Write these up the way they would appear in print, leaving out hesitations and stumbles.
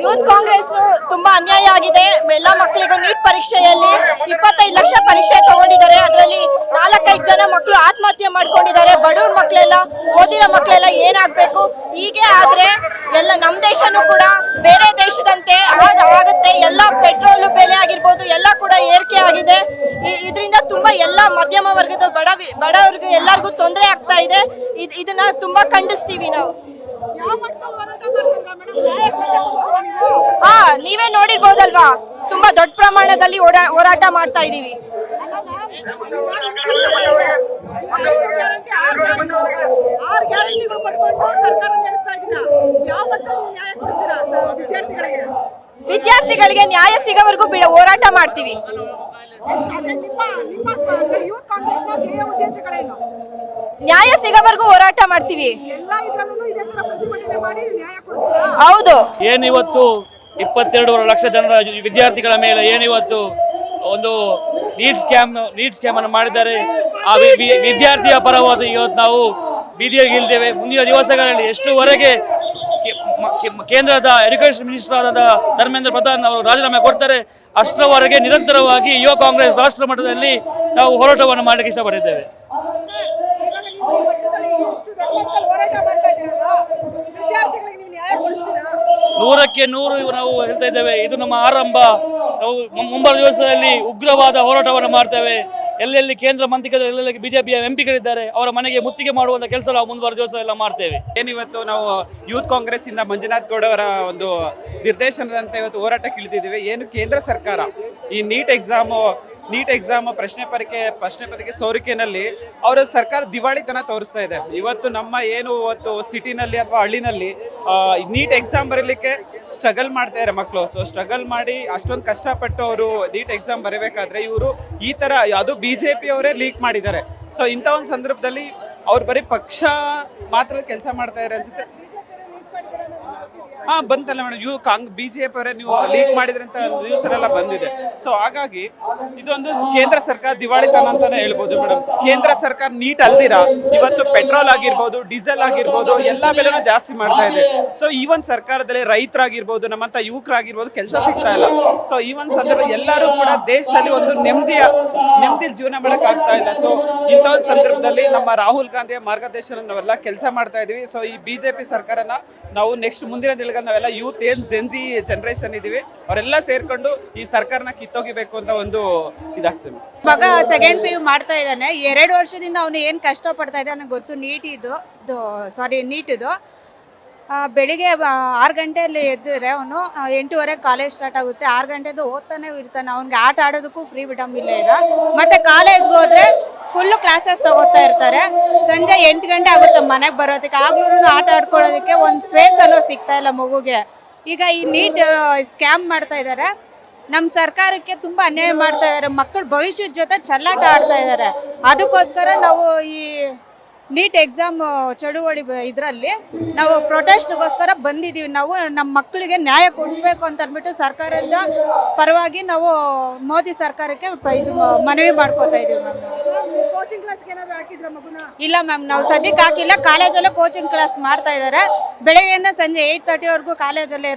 Youth Congress ತುಂಬಾ ಅನ್ಯಾಯ ಆಗಿದೆ. ಎಲ್ಲ ಮಕ್ಕಳಿಗೂ ನೀಟ್ ಪರೀಕ್ಷೆಯಲ್ಲಿ 25 ಲಕ್ಷ ಪರೀಕ್ಷೆ ತಗೊಂಡಿದ್ದಾರೆ. ಅದರಲ್ಲಿ 4-5 ಜನ ಮಕ್ಕಳು ಆತ್ಮಹತ್ಯೆ ಮಾಡ್ಕೊಂಡಿದ್ದಾರೆ. ಬಡವ್ರ ಮಕ್ಕಳೆಲ್ಲ, ಓದಿರೋ ಮಕ್ಕಳೆಲ್ಲ ಏನಾಗಬೇಕು? ಹೀಗೆ ಆದ್ರೆ ಎಲ್ಲ ನಮ್ಮ ದೇಶನೂ ಕೂಡ ಬೇರೆ ದೇಶದಂತೆ ಆಗುತ್ತೆ. ಎಲ್ಲ ಪೆಟ್ರೋಲ್ ಬೆಲೆ ಆಗಿರ್ಬೋದು ಎಲ್ಲ ಕೂಡ ಏರಿಕೆ ಆಗಿದೆ. ಇದರಿಂದ ತುಂಬಾ ಎಲ್ಲ ಮಧ್ಯಮ ವರ್ಗದ ಬಡವರಿಗೆ ಎಲ್ಲರಿಗೂ ತೊಂದರೆ ಆಗ್ತಾ ಇದೆ. ಇದನ್ನ ತುಂಬಾ ಖಂಡಿಸ್ತೀವಿ ನಾವು. ನೀವೇ ನೋಡಿರ್ಬೋದಲ್ವಾ, ತುಂಬಾ ದೊಡ್ಡ ಪ್ರಮಾಣದಲ್ಲಿ ಹೋರಾಟ ಮಾಡ್ತಾ ಇದೀವಿ. ವಿದ್ಯಾರ್ಥಿಗಳಿಗೆ ನ್ಯಾಯ ಸಿಗೋವರೆಗೂ ಹೋರಾಟ ಮಾಡ್ತೀವಿ. ನ್ಯಾಯ ಸಿಗೋವರೆಗೂ ಹೋರಾಟ ಮಾಡ್ತೀವಿ. ಹೌದು. ಏನಿವತ್ತು 22 ಲಕ್ಷ ಜನರ ವಿದ್ಯಾರ್ಥಿಗಳ ಮೇಲೆ ಏನಿವತ್ತು ಒಂದು ನೀಟ್ ಸ್ಕ್ಯಾಮ್ ಅನ್ನು ಮಾಡಿದ್ದಾರೆ. ಆ ವಿದ್ಯಾರ್ಥಿಯ ಪರವಾದ ಇವತ್ತು ನಾವು ಬೀದಿಗೆ ಇಳಿದ್ದೇವೆ. ಮುಂದಿನ ದಿವಸಗಳಲ್ಲಿ ಎಷ್ಟುವರೆಗೆ ಕೇಂದ್ರದ ಎಜುಕೇಶನ್ ಮಿನಿಸ್ಟರ್ ಆದ ಧರ್ಮೇಂದ್ರ ಪ್ರಧಾನ್ ಅವರು ರಾಜೀನಾಮೆ ಕೊಡ್ತಾರೆ ಅಷ್ಟರವರೆಗೆ ನಿರಂತರವಾಗಿ ಯುವ ಕಾಂಗ್ರೆಸ್ ರಾಷ್ಟ್ರ ಮಟ್ಟದಲ್ಲಿ ನಾವು ಹೋರಾಟವನ್ನು ಮಾಡಲಿಕ್ಕೆ ಇಷ್ಟಪಟ್ಟಿದ್ದೇವೆ. ನೂರಕ್ಕೆ ನೂರು ನಾವು ಹೇಳ್ತಾ ಇದ್ದೇವೆ. ಇದು ನಮ್ಮ ಆರಂಭ. ನಾವು ಮುಂಬರುವ ದಿವಸದಲ್ಲಿ ಉಗ್ರವಾದ ಹೋರಾಟವನ್ನು ಮಾಡ್ತೇವೆ. ಎಲ್ಲೆಲ್ಲಿ ಕೇಂದ್ರ ಮಂತ್ರಿಗಳು, ಎಲ್ಲೆಲ್ಲಿ ಬಿಜೆಪಿಯ ಎಂಪಿಗಳಿದ್ದಾರೆ ಅವರ ಮನೆಗೆ ಮುತ್ತಿಗೆ ಮಾಡುವಂತ ಕೆಲಸ ನಾವು ಮುಂಬರುವ ದಿವಸ ಎಲ್ಲ ಮಾಡ್ತೇವೆ. ಏನಿವತ್ತು ನಾವು ಯೂತ್ ಕಾಂಗ್ರೆಸ್ ಇಂದ ಮಂಜುನಾಥ್ ಗೌಡ ಅವರ ಒಂದು ನಿರ್ದೇಶನದಂತೆ ಇವತ್ತು ಹೋರಾಟಕ್ಕೆ ಇಳಿದಿದ್ದೇವೆ. ಏನು ಕೇಂದ್ರ ಸರ್ಕಾರ ಈ ನೀಟ್ ಎಕ್ಸಾಮ್ ಪ್ರಶ್ನೆ ಪತ್ರಿಕೆ ಸೋರಿಕೆನಲ್ಲಿ ಅವರ ಸರ್ಕಾರ ದಿವಾಳಿತನ ತೋರಿಸ್ತಾ ಇದೆ. ಇವತ್ತು ನಮ್ಮ ಏನು ಇವತ್ತು ಸಿಟಿನಲ್ಲಿ ಅಥವಾ ಹಳ್ಳಿನಲ್ಲಿ ನೀಟ್ ಎಕ್ಸಾಮ್ ಬರೀಲಿಕ್ಕೆ ಸ್ಟ್ರಗಲ್ ಮಾಡ್ತಾ ಇದ್ದಾರೆ ಮಕ್ಕಳು. ಸೊ ಸ್ಟ್ರಗಲ್ ಮಾಡಿ ಅಷ್ಟೊಂದು ಕಷ್ಟಪಟ್ಟು ಅವರು ನೀಟ್ ಎಕ್ಸಾಮ್ ಬರೀಬೇಕಾದ್ರೆ ಇವರು ಈ ಥರ ಅದು BJP ಅವರೇ ಲೀಕ್ ಮಾಡಿದ್ದಾರೆ. ಸೊ ಇಂಥ ಒಂದು ಸಂದರ್ಭದಲ್ಲಿ ಅವ್ರು ಬರೀ ಪಕ್ಷ ಮಾತ್ರ ಕೆಲಸ ಮಾಡ್ತಾ ಇದ್ದಾರೆ ಅನ್ಸುತ್ತೆ. ಬಂತಲ್ಲ ಮೇಡಮ್, BJP ಅವರೇ ನೀವು ಲೀಕ್ ಮಾಡಿದ್ರೆ ಅಂತ ನ್ಯೂಸ್ ಎಲ್ಲ ಬಂದಿದೆ. ಸೊ ಹಾಗಾಗಿ ಇದೊಂದು ಕೇಂದ್ರ ಸರ್ಕಾರ ದಿವಾಳಿತನ ಅಂತಾನೆ ಹೇಳ್ಬೋದು ಮೇಡಮ್. ಕೇಂದ್ರ ಸರ್ಕಾರ ನೀಟ್ ಅಲ್ದಿರಾ ಇವತ್ತು ಪೆಟ್ರೋಲ್ ಆಗಿರ್ಬೋದು, ಡೀಸೆಲ್ ಆಗಿರ್ಬೋದು ಎಲ್ಲ ಬೆಲೆನೂ ಜಾಸ್ತಿ ಮಾಡ್ತಾ ಇದೆ. ಸೊ ಈ ಒಂದು ಸರ್ಕಾರದಲ್ಲಿ ರೈತರಾಗಿರ್ಬೋದು, ನಮ್ಮಂತ ಯುವಕರಾಗಿರ್ಬೋದು ಕೆಲಸ ಸಿಗ್ತಾ ಇಲ್ಲ. ಸೊ ಈ ಒಂದು ಸಂದರ್ಭ ಎಲ್ಲರೂ ಕೂಡ ದೇಶದಲ್ಲಿ ಒಂದು ನೆಮ್ಮದಿ ಜೀವನ ಮಾಡಕ್ ಆಗ್ತಾ ಇಲ್ಲ. ಸೊ ಇಂಥ ಒಂದು ಸಂದರ್ಭದಲ್ಲಿ ನಮ್ಮ ರಾಹುಲ್ ಗಾಂಧಿಯ ಮಾರ್ಗದರ್ಶನ ನಾವೆಲ್ಲ ಕೆಲಸ ಮಾಡ್ತಾ ಇದೀವಿ. ಸೊ ಈ BJP ಸರ್ಕಾರನ ನಾವು ನೆಕ್ಸ್ಟ್ ಮುಂದಿನ ದಿನಗಳಲ್ಲಿ ನಾವೆಲ್ಲ ಯೂತ್ ಏನ್ ಜೆನ್ಜಿ ಜನರೇಷನ್ ಇದೀವಿ ಅವರೆಲ್ಲ ಸೇರ್ಕೊಂಡು ಈ ಸರ್ಕಾರನ ಕಿತ್ತೋಗಿಬೇಕು ಅಂತ ಒಂದು ಇದಾಗ್ತದೆ. ಮಗ ಸೆಕೆಂಡ್ PU ಮಾಡ್ತಾ ಇದ್ದಾನೆ. 2 ವರ್ಷದಿಂದ ಅವನು ಏನು ಕಷ್ಟ ಪಡ್ತಾ ಇದ್ದಾನೆ ಗೊತ್ತು. ನೀಟಿದು ಬೆಳಿಗ್ಗೆ 6 ಗಂಟೆಯಲ್ಲಿ ಎದ್ದರೆ ಅವನು 8:30 ಕಾಲೇಜ್ ಸ್ಟಾರ್ಟ್ ಆಗುತ್ತೆ. 6 ಗಂಟೆದು ಓದ್ತಾನೆ ಇರ್ತಾನೆ. ಅವ್ನಿಗೆ ಆಟ ಆಡೋದಕ್ಕೂ ಫ್ರೀ ಬಿಡಮ್ ಇಲ್ಲ ಈಗ. ಮತ್ತೆ ಕಾಲೇಜ್ಗೆ ಹೋದ್ರೆ ಫುಲ್ಲು ಕ್ಲಾಸಸ್ ತಗೋತಾ ಇರ್ತಾರೆ. ಸಂಜೆ 8 ಗಂಟೆ ಆಗುತ್ತೆ ಮನೆಗೆ ಬರೋದಕ್ಕೆ. ಆಗ್ಲೂ ಆಟ ಆಡ್ಕೊಳ್ಳೋದಕ್ಕೆ ಒಂದು ಸ್ಪೇಸ್ ಅನ್ನೋ ಸಿಗ್ತಾ ಇಲ್ಲ ಮಗುಗೆ. ಈಗ ಈ ನೀಟ್ ಸ್ಕ್ಯಾಮ್ ಮಾಡ್ತಾ ಇದ್ದಾರೆ. ನಮ್ಮ ಸರ್ಕಾರಕ್ಕೆ ತುಂಬ ಅನ್ಯಾಯ ಮಾಡ್ತಾ ಇದ್ದಾರೆ. ಮಕ್ಕಳ ಭವಿಷ್ಯದ ಜೊತೆ ಚೆಲ್ಲಾಟ ಆಡ್ತಾ ಇದ್ದಾರೆ. ಅದಕ್ಕೋಸ್ಕರ ನಾವು ಈ ನೀಟ್ ಎಕ್ಸಾಮ್ ಚಳುವಳಿ ಇದರಲ್ಲಿ ನಾವು ಪ್ರೊಟೆಸ್ಟ್ಗೋಸ್ಕರ ಬಂದಿದ್ದೀವಿ. ನಾವು ನಮ್ಮ ಮಕ್ಕಳಿಗೆ ನ್ಯಾಯ ಕೊಡಿಸ್ಬೇಕು ಅಂತ ಅಂದ್ಬಿಟ್ಟು ಸರ್ಕಾರದ ಪರವಾಗಿ ನಾವು ಮೋದಿ ಸರ್ಕಾರಕ್ಕೆ ಇದು ಮನವಿ ಮಾಡ್ಕೋತಾ ಇದ್ದೀವಿ ಮ್ಯಾಮ್. ಇಲ್ಲ ಮ್ಯಾಮ್, ನಾವು ಸದ್ಯಕ್ಕೆ ಹಾಕಿಲ್ಲ. ಕಾಲೇಜಲ್ಲೇ ಕೋಚಿಂಗ್ ಕ್ಲಾಸ್ ಮಾಡ್ತಾ ಇದ್ದಾರೆ. ಬೆಳಗ್ಗೆಯಿಂದ ಸಂಜೆ 8:30ವರೆಗೂ ಕಾಲೇಜಲ್ಲೇ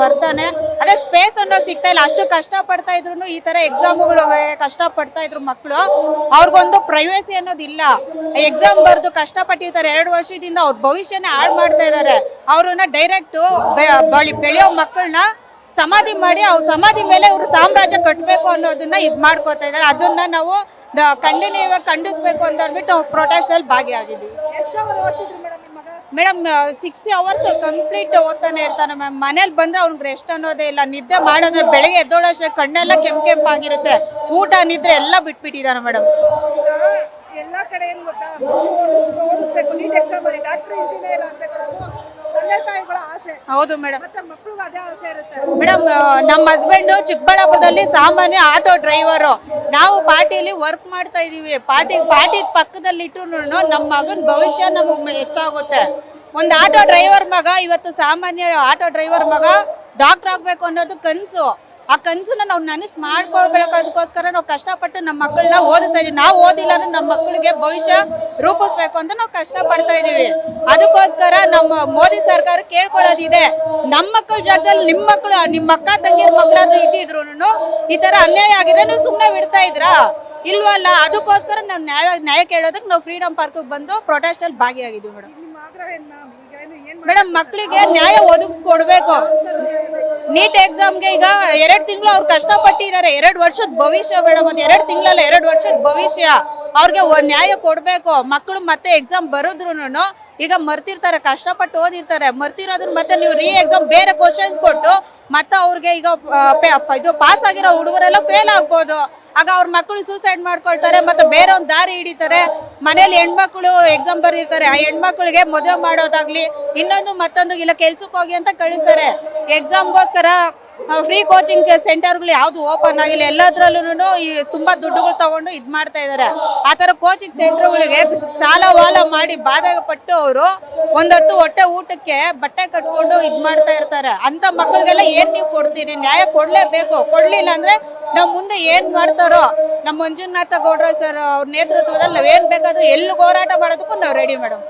ಬರ್ತಾನೆ. ಅದೇ ಸ್ಪೇಸ್ ಅನ್ನೋ ಸಿಗ್ತಾ ಇಲ್ಲ. ಅಷ್ಟು ಕಷ್ಟಪಡ್ತಾ ಇದ್ರು ಈ ಥರ ಎಕ್ಸಾಮ್ಗಳು ಕಷ್ಟಪಡ್ತಾ ಇದ್ರು ಮಕ್ಕಳು. ಅವ್ರಿಗೊಂದು ಪ್ರೈವೇಸಿ ಅನ್ನೋದಿಲ್ಲ. ಎಕ್ಸಾಮ್ ಬರೆದು ಕಷ್ಟಪಟ್ಟಿರ್ತಾರೆ 2 ವರ್ಷದಿಂದ. ಅವ್ರ ಭವಿಷ್ಯನೇ ಹಾಳು ಮಾಡ್ತಾ ಇದ್ದಾರೆ. ಅವ್ರನ್ನ ಡೈರೆಕ್ಟು ಬೆಳೆಯೋ ಮಕ್ಕಳನ್ನ ಸಮಾಧಿ ಮಾಡಿ ಅವ್ರ ಸಮಾಧಿ ಮೇಲೆ ಇವರು ಸಾಮ್ರಾಜ್ಯ ಕಟ್ಟಬೇಕು ಅನ್ನೋದನ್ನ ಇದು ಮಾಡ್ಕೋತಾ ಇದ್ದಾರೆ. ಅದನ್ನ ನಾವು ಖಂಡಿಸ್ಬೇಕು ಅಂತ ಅಂದ್ಬಿಟ್ಟು ಪ್ರೊಟೆಸ್ಟ್ ಅಲ್ಲಿ ಭಾಗಿಯಾಗಿದ್ದೀವಿ. ಮೇಡಮ್ 6 ಅವರ್ಸ್ ಕಂಪ್ಲೀಟ್ ಓದ್ತಾನೆ ಇರ್ತಾನೆ ಮ್ಯಾಮ್. ಮನೇಲಿ ಬಂದ್ರೆ ಅವ್ನಿಗೆ ರೆಸ್ಟ್ ಅನ್ನೋದೇ ಇಲ್ಲ. ನಿದ್ದೆ ಮಾಡೋದ್ರೆ ಬೆಳಗ್ಗೆ ಎದ್ದೋಳಷ್ಟೇ ಕಣ್ಣೆಲ್ಲ ಕೆಂಪಾಗಿರುತ್ತೆ. ಊಟ ನಿದ್ರೆ ಎಲ್ಲ ಬಿಟ್ಬಿಟ್ಟಿದ್ದಾರೆ ಮೇಡಮ್. ಎಲ್ಲ ಕಡೆ ಏನು ಗೊತ್ತಾ, ಓದಿಸ್ಬೇಕು, ನೀಟ್ ಎಕ್ಸಾಮ್ ಮಾಡಿ ಡಾಕ್ಟರ್ ಇಂಜಿನಿಯರ್ ಆಗಬೇಕು ತಂದೆ ತಾಯಿಗಳ ಆಸೆ. ಹೌದು ಮೇಡಮ್. ಮತ್ತೆ ಮಕ್ಕಳಿಗೂ ಅದೇ ಆಸೆ ಇರುತ್ತೆ ಮೇಡಮ್. ನಮ್ಮ ಹಸ್ಬೆಂಡು ಚಿಕ್ಕಬಳ್ಳಾಪುರದಲ್ಲಿ ಸಾಮಾನ್ಯ ಆಟೋ ಡ್ರೈವರು. ನಾವು ಪಾರ್ಟಿಯಲ್ಲಿ ವರ್ಕ್ ಮಾಡ್ತಾ ಇದೀವಿ. ಪಾರ್ಟಿ ಪಕ್ಕದಲ್ಲಿ ಇಟ್ಟರು ನಮ್ಮ ಮಗನ ಭವಿಷ್ಯ ನಮಗೆ ಹೆಚ್ಚಾಗುತ್ತೆ. ಒಂದು ಆಟೋ ಡ್ರೈವರ್ ಮಗ ಇವತ್ತು ಸಾಮಾನ್ಯ ಆಟೋ ಡ್ರೈವರ್ ಮಗ ಡಾಕ್ಟರ್ ಆಗಬೇಕು ಅನ್ನೋದು ಕನಸು. ಆ ಕನಸನ್ನ ನಾವು ನನಸು ಮಾಡ್ಕೊಳ್ಬೇಕಾದಕ್ಕೋಸ್ಕರ ನಾವು ಕಷ್ಟಪಟ್ಟು ನಮ್ಮ ಮಕ್ಕಳನ್ನ ಓದಿಸ್ತಾ ಇದೀವಿ. ನಾವು ಓದಿಲ್ಲ ಅಂದ್ರೆ ನಮ್ಮ ಮಕ್ಕಳಿಗೆ ಭವಿಷ್ಯ ರೂಪಿಸ್ಬೇಕು ಅಂತ ನಾವು ಕಷ್ಟಪಡ್ತಾ ಇದೀವಿ. ಅದಕ್ಕೋಸ್ಕರ ನಮ್ಮ ಮೋದಿ ಸರ್ಕಾರ ಕೇಳ್ಕೊಳ್ಳೋದಿದೆ, ನಮ್ಮ ಮಕ್ಕಳ ಜಾಗದಲ್ಲಿ ನಿಮ್ಮ ಅಕ್ಕ ತಂಗಿಯರ ಮಕ್ಕಳಾದ್ರೂ ಇದ್ದಿದ್ರು ಈ ತರ ಅನ್ಯಾಯ ಆಗಿದ್ರೆ ನೀವು ಸುಮ್ಮನೆ ಬಿಡ್ತಾ ಇದ್ರಾ? ಇಲ್ವಲ್ಲ. ಅದಕ್ಕೋಸ್ಕರ ನಾವು ನ್ಯಾಯ ಕೇಳೋದಕ್ಕೆ ನಾವು ಫ್ರೀಡಮ್ ಪಾರ್ಕ್ ಬಂದು ಪ್ರೊಟೆಸ್ಟ್ ಅಲ್ಲಿ ಭಾಗಿಯಾಗಿದ್ವಿ ಮೇಡಮ್. ನಿಮ್ಮ ಆಗ್ರಹ ಏನ್ ಮ್ಯಾಮ್? ಈಗ ಏನ್ ಮೇಡಮ್, ಮಕ್ಕಳಿಗೆ ನ್ಯಾಯ ಒದಗಿಸ್ಕೊಡ್ಬೇಕು. ನೀಟ್ ಎಕ್ಸಾಮ್ಗೆ ಈಗ 2 ತಿಂಗಳು ಅವ್ರು ಕಷ್ಟಪಟ್ಟಿದ್ದಾರೆ. 2 ವರ್ಷದ ಭವಿಷ್ಯ ಮೇಡಮ್, ಅದು 2 ತಿಂಗಳಲ್ಲ, 2 ವರ್ಷದ ಭವಿಷ್ಯ. ಅವ್ರಿಗೆ ನ್ಯಾಯ ಕೊಡ್ಬೇಕು. ಮಕ್ಕಳು ಮತ್ತೆ ಎಕ್ಸಾಮ್ ಬರೋದ್ರು ಈಗ ಮರ್ತಿರ್ತಾರೆ, ಕಷ್ಟಪಟ್ಟು ಓದಿರ್ತಾರೆ, ಮರ್ತಿರೋದನ್ನ ಮತ್ತೆ ನೀವು ಎಕ್ಸಾಮ್ ಬೇರೆ ಕ್ವಶನ್ಸ್ ಕೊಟ್ಟು ಮತ್ತೆ ಅವ್ರಿಗೆ ಈಗ ಇದು ಪಾಸ್ ಆಗಿರೋ ಹುಡುಗರೆಲ್ಲ ಫೇಲ್ ಆಗ್ಬೋದು. ಆಗ ಅವ್ರ ಮಕ್ಕಳು ಸೂಸೈಡ್ ಮಾಡ್ಕೊಳ್ತಾರೆ, ಮತ್ತೆ ಬೇರೆ ಒಂದು ದಾರಿ ಹಿಡಿತಾರೆ. ಮನೇಲಿ ಹೆಣ್ಮಕ್ಳು ಎಕ್ಸಾಮ್ ಬರೆದಿರ್ತಾರೆ, ಆ ಹೆಣ್ಮಕ್ಳಿಗೆ ಮದುವೆ ಮಾಡೋದಾಗ್ಲಿ ಇನ್ನೊಂದು ಮತ್ತೊಂದು ಇಲ್ಲ ಕೆಲ್ಸಕ್ಕೆ ಹೋಗಿ ಅಂತ ಕಳಿಸ್ತಾರೆ. ಎಕ್ಸಾಮ್ಗೋಸ್ಕರ ಫ್ರೀ ಕೋಚಿಂಗ್ ಸೆಂಟರ್ಗಳು ಯಾವ್ದು ಓಪನ್ ಆಗಿಲ್ಲ. ಎಲ್ಲದ್ರಲ್ಲೂ ಈ ತುಂಬಾ ದುಡ್ಡುಗಳು ತಗೊಂಡು ಇದ್ ಮಾಡ್ತಾ ಇದಾರೆ. ಆ ತರ ಕೋಚಿಂಗ್ ಸೆಂಟರ್ಗಳಿಗೆ ಸಾಲ ವಾಲ ಮಾಡಿ ಬಾಧೆ ಪಟ್ಟು ಅವರು ಒಂದೊತ್ತು ಹೊಟ್ಟೆ ಊಟಕ್ಕೆ ಬಟ್ಟೆ ಕಟ್ಕೊಂಡು ಇದ್ ಮಾಡ್ತಾ ಇರ್ತಾರೆ. ಅಂತ ಮಕ್ಕಳಿಗೆಲ್ಲ ಏನ್ ನೀವು ಕೊಡ್ತೀರಿ? ನ್ಯಾಯ ಕೊಡ್ಲೇಬೇಕು. ಕೊಡ್ಲಿಲ್ಲ ಅಂದ್ರೆ ನಾವು ಮುಂದೆ ಏನ್ ಮಾಡ್ತಾರೋ ನಮ್ಮ ಮಂಜುನಾಥ ಗೌಡ್ರ ಸರ್ ಅವ್ರ ನೇತೃತ್ವದಲ್ಲಿ ನಾವ್ ಏನ್ ಬೇಕಾದ್ರೂ ಎಲ್ಲಿ ಹೋರಾಟ ಮಾಡೋದಕ್ಕೂ ನಾವು ರೆಡಿ ಮೇಡಮ್.